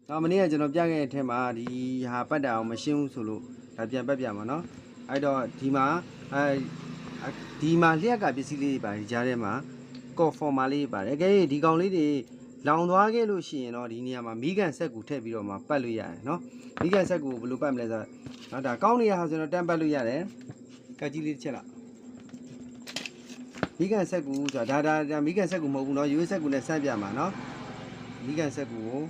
ဒါမနေ့ကကျွန်တော်ပြခဲ့တဲ့အထက်မှာဒီဟာပတ်တာအောင်မရှင်းဘူးဆိုလို့ဒါပြန်ပတ်ပြမှာနော်အဲ့တော့ဒီမှာလျက်ကပစ္စည်းလေးတွေပါတယ်ကြားထဲမှာကော့ဖော်မာလေးပါတယ်အကယ်၍ဒီကောင်လေးတွေလောင်သွားခဲ့လို့ရှိရင်တော့ဒီနေရာမှာမီးကန်ဆက်ကူထည့်ပြီးတော့မှပတ်လို့ရတယ်နော်မီးကန်ဆက်ကူဘယ်လိုပတ်မလဲဆိုတော့နော်ဒါကောင်းနေရဟာဆိုတော့တန်းပတ်လို့ရတယ်ကတ်ကြီးလေးတစ်ချက်လောက်မီးကန်ဆက်ကူဆိုတာဒါမီးကန်ဆက်ကူမဟုတ်ဘူးနော်ရွေးဆက်ကူနဲ့ဆန့်ပြမှာနော်မီးကန်ဆက်ကူကို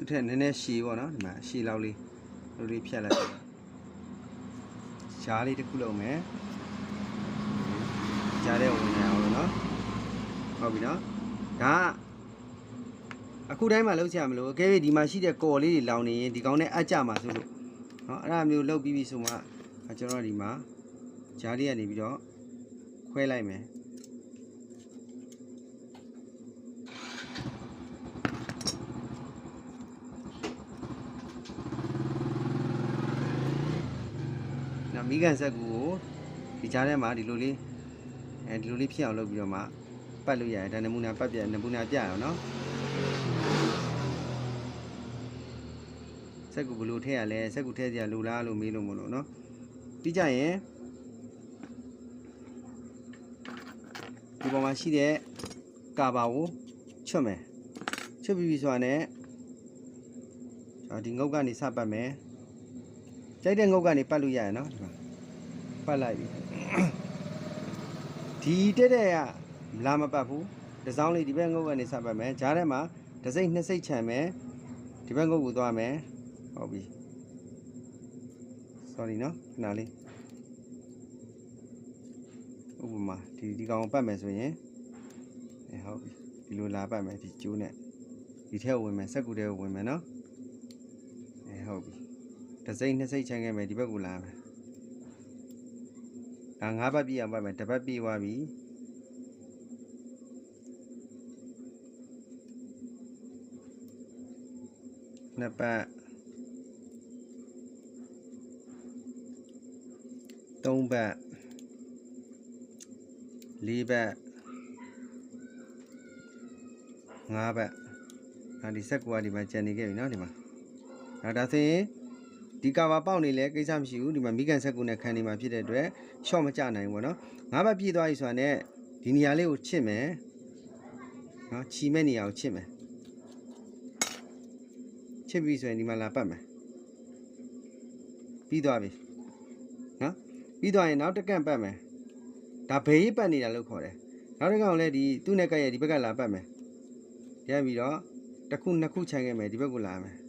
သူထက်နည်းနည်းရှည်ပေါ့နော်ဒီမှာရှည်လောက်လေးလိုလေးဖြတ်လိုက်ရှားလေးတစ်ခုလုံးမယ်ကြားတဲ့ဝင်နေအောင်လို့နော်ဟုတ်ပြီနော်ဒါအခုတိုင်းမှာလုံးချင်မလို့အကယ်၍ဒီမှာရှိတဲ့ကော်လေးတွေလောင်နေရင်ဒီကောင်းနဲ့အပ်ကြမှာဆိုလို့နော်အဲ့ဒါမျိုးလုပ်ပြီးပြီဆိုမှကျွန်တော်ဒီမှာကြားလေးကနေပြီးတော့ခွဲလိုက်မယ်မီးကန်ဆက်ကူကိုဒီကြားထဲမှာဒီလိုလေးဖြစ်အောင်လုပ်ပြီးတော့မှပတ်လို့ရတယ်ဒါနမူနာပတ်ပြနမူနာပြရအောင်နော်ဆက်ကူဘယ်လိုထည့်ရလဲဆက်ကူထည့်စရာလိုလားလို့မေးလို့မလို့နော်ပြီးကြရင်ဒီပေါ်မှာရှိတဲ့ကာဘာကိုချွတ်မယ်ချွတ်ပြီးဆိုတာနဲ့ဒီငုတ်ကနေစပတ်မယ်ကြိုက်တဲ့ငုတ်ကနေပတ်လို့ရတယ်နော်ဒီမှာပတ်လိုက်ပြီဒီတဲ့ကလာမပတ်ဘူးတစ်စောင်းလေးဒီဘက်ငုတ်ကနေစပတ်မယ်ဂျားထဲမှာတစ်စိတ်နှစ်စိတ်ခြံမယ်ဒီဘက်ငုတ်ကိုသွားမယ်ဟုတ်ပြီ sorry နော်ခဏလေးဥပမာဒီကောင်ပတ်မယ်ဆိုရင်ဟုတ်ပြီဒီလိုလာပတ်မယ်ဒီကျိုးနဲ့ဒီထဲကိုဝင်မယ်စက်ကူထဲကိုဝင်မယ်နော်ဟုတ်ပြီတစ်စိတ်နှစ်စိတ်ခြံခဲ့မယ်ဒီဘက်ကိုလာမယ်ဒါ၅ဘတ်ပြည့်အောင်ပတ်မယ်တစ်ဘတ်ပြည့်သွားပြီနှစ်ပတ်သုံးဘတ်လေးဘတ်ငါးဘတ်ဒီစက်ကူကဒီမှာကျန်နေခဲ့ပြီနော်ဒီမှာဒါဆိုရင်ဒီကာဘာပေါက်နေလဲကိစ္စမရှိဘူးဒီမှာမိကန်ဆက်ကူနဲ့ခံနေမှာဖြစ်တဲ့အတွက်ရှော့မကျနိုင်ဘူးပေါ့နော်ငါးဘတ်ပြည့်သွားပြီဆိုတာနဲ့ဒီနေရာလေးကိုချစ်မယ်နော်ချီမဲ့နေရာကိုချစ်မယ်ချစ်ပြီဆိုရင်ဒီမှာလာပတ်မယ်ပြီးသွားပြီနော်ပြီးသွားရင်နောက်တစ်ကန့်ပတ်မယ်ဒါဘေးပတ်နေတာလို့ခေါ်တယ်နောက်တစ်ကောင်လည်းဒီသူ့နဲ့ကရဲ့ဒီဘက်ကလာပတ်မယ်ပြန်ပြီးတော့တစ်ခုနှစ်ခုခြံခဲ့မယ်ဒီဘက်ကိုလာမယ်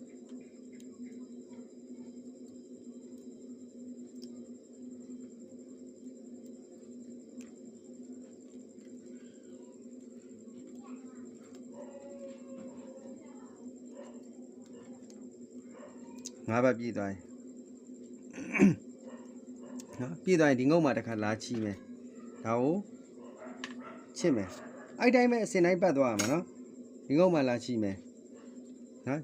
ငါးဘတ်ပြည့်သွားရင်နော်ပြည့်သွားရင်ဒီငုတ်မှာတစ်ခါလာချီမယ်ဒါကိုချစ်မယ်အဲ့တိုင်းပဲအစင်တိုင်းပတ်သွားရမှာနော်ဒီငုတ်မှာလာချီမယ်နော်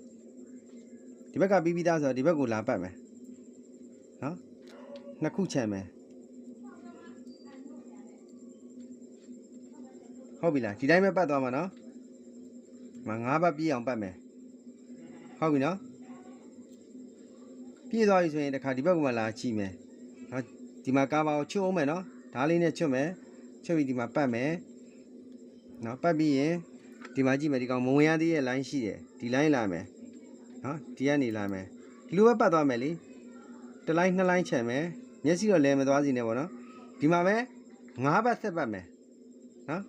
ဒီဘက်ကပြီးပြီးသားဆိုတော့ဒီဘက်ကိုလာပတ်မယ်နော်နှစ်ခုချမ်းမယ်ဟုတ်ပြီလားဒီတိုင်းပဲပတ်သွားမှာနော်ငါးဘတ်ပြည့်အောင်ပတ်မယ်ဟုတ်ပြီနော်ပြည့်သွားပြီဆိုရင်တခါဒီဘက်ကမှလာချီမယ်နော်ဒီမှာကာဘာကိုချွတ်အောင်မယ်နော်ဓားလေးနဲ့ချွတ်မယ်ချွတ်ပြီးဒီမှာပတ်မယ်နော်ပတ်ပြီးရင်ဒီမှာကြည့်မယ်ဒီကောင်မဝင်ရသေးရဲ့ line ရှိတယ်ဒီ line လာမယ်နော်ဒီကနေလာမယ်ဒီလိုပဲပတ်သွားမယ်လေတစ် line နှစ် line ချန်မယ်မျက်စိတော့လဲမသွားစီနဲ့ပေါ့နော်ဒီမှာပဲ၅ဘတ်ဆက်ပတ်မယ်နော်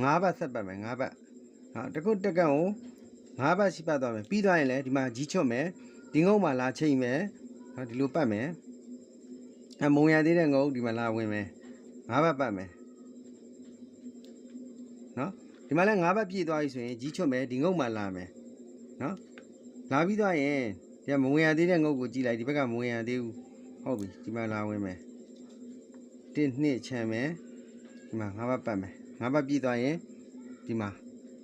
၅ဘတ်ဆက်ပတ်မယ်၅ဘတ်နော်တကုတ်တက်ကန့်ကို၅ဘတ်ရှိပတ်သွားမယ်ပြီးသွားရင်လည်းဒီမှာကြီးချွတ်မယ်ဒီငုံမှာလာချိန်မယ်နော်ဒီလိုပတ်မယ်မုံရသေးတဲ့ငုံဒီမှာလာဝင်မယ်၅ဘတ်ပတ်မယ်နော်ဒီ ဒီမှာလည်း၅ဘက်ပြည့်သွားပြီဆိုရင်ကြီးချွတ်မယ်ဒီငုတ်မှလာမယ်နော်လာပြီးသွားရင်ဒီမဝင်ရသေးတဲ့ငုတ်ကိုကြည့်လိုက်ဒီဘက်ကမဝင်ရသေးဘူးဟုတ်ပြီဒီမှာလာဝင်မယ်1 2ချမ်းမယ်ဒီမှာ၅ဘက်ပတ်မယ်၅ဘက်ပြည့်သွားရင်ဒီမှာ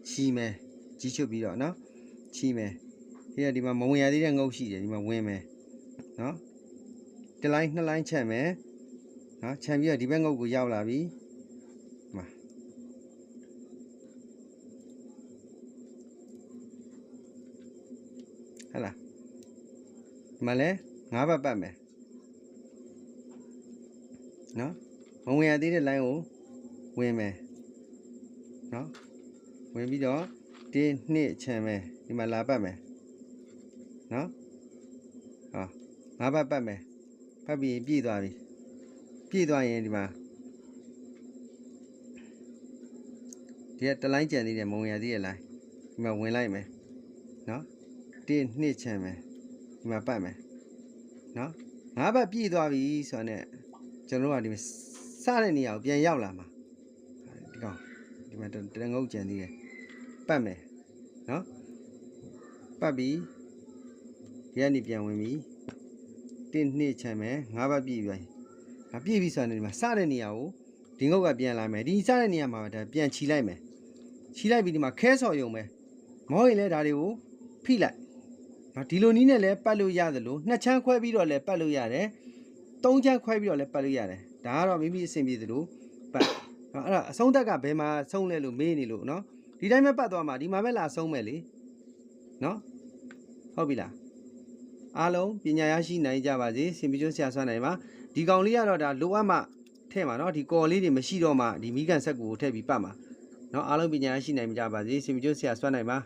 ချီမယ်ကြီးချွတ်ပြီးတော့နော်ချီမယ်ဒီမှာမဝင်ရသေးတဲ့ငုတ်ရှိတယ်ဒီမှာဝင်မယ်နော်တစ်လိုင်း2လိုင်းချက်မယ်နော်ခြံပြီးတော့ဒီဘက်ငုတ်ကိုရောက်လာပြီမှာဟဲ့လားဒီမှာလဲ၅ဘက်ပတ်မယ်နော်မဝင်ရသေးတဲ့ line ကိုဝင်မယ်နော်ဝင်ပြီးတော့1 2ချမ်းမယ်ဒီမှာလာပတ်မယ်နော်ဟော၅ဘက်ပတ်မယ်ပတ်ပြီးပြည့်သွားပြီပြည့်သွားရင်ဒီမှာဒီကတစ်လိုင်းကြံသေးတယ်မဝင်ရသေးတဲ့ line ဒီမှာဝင်လိုက်မယ်နော်1 2ချမ်းမယ်ဒီမှာပတ်မယ်နော်၅ဘက်ပြည့်သွားပြီဆိုတော့ ကျွန်တော်တို့ကဒီစတဲ့နေရာကိုပြန်ရောက်လာမှာဒီကောင်ဒီမှာတငုတ်ကြံသေးတယ်ပတ်မယ်နော်ပတ်ပြီးဒီကနေပြန်ဝင်ပြီ1 2ချမ်းမယ်၅ဘက်ပြည့်ပြီပြည့်ပြီဆိုတော့ဒီမှာစတဲ့နေရာကိုဒီငုတ်ကပြန်လာမယ်ဒီစတဲ့နေရာမှာဒါပြန်ခြီလိုက်မယ်ခြီလိုက်ပြီးဒီမှာခဲဆော်ယုံမယ်မဟုတ်ရင်လည်းဒါတွေကိုဖိလိုက်နော်ဒီလိုနည်းနဲ့လည်းပတ်လို့ရတယ်လို့2ချမ်းခွဲပြီးတော့လည်းပတ်လို့ရတယ်3ချမ်းခွဲပြီးတော့လည်းပတ်လို့ရတယ်ဒါကတော့မိမိအဆင်ပြေသလိုပတ်နော်အဲ့ဒါအဆုံးသက်ကဘယ်မှာဆုံးလဲလို့မေးနေလို့နော်ဒီတိုင်းပဲပတ်သွားမှာဒီမှာပဲလာဆုံးမယ်လေနော်ဟုတ်ပြီလားအားလုံးပညာရရှိနိုင်ကြပါစေစင်ပြကျွန်းဆရာဆွမ်းနိုင်ပါဒီကောင်လေးကတော့ဒါလိုအပ်မှထည့်မှာနော်ဒီကော်လေးတွေမရှိတော့မှဒီမိကန်ဆက်ကူကိုထည့်ပြီးပတ်မှာနော်အားလုံးပညာရရှိနိုင်ကြပါစေစင်ပြကျွန်းဆရာဆွမ်းနိုင်ပါ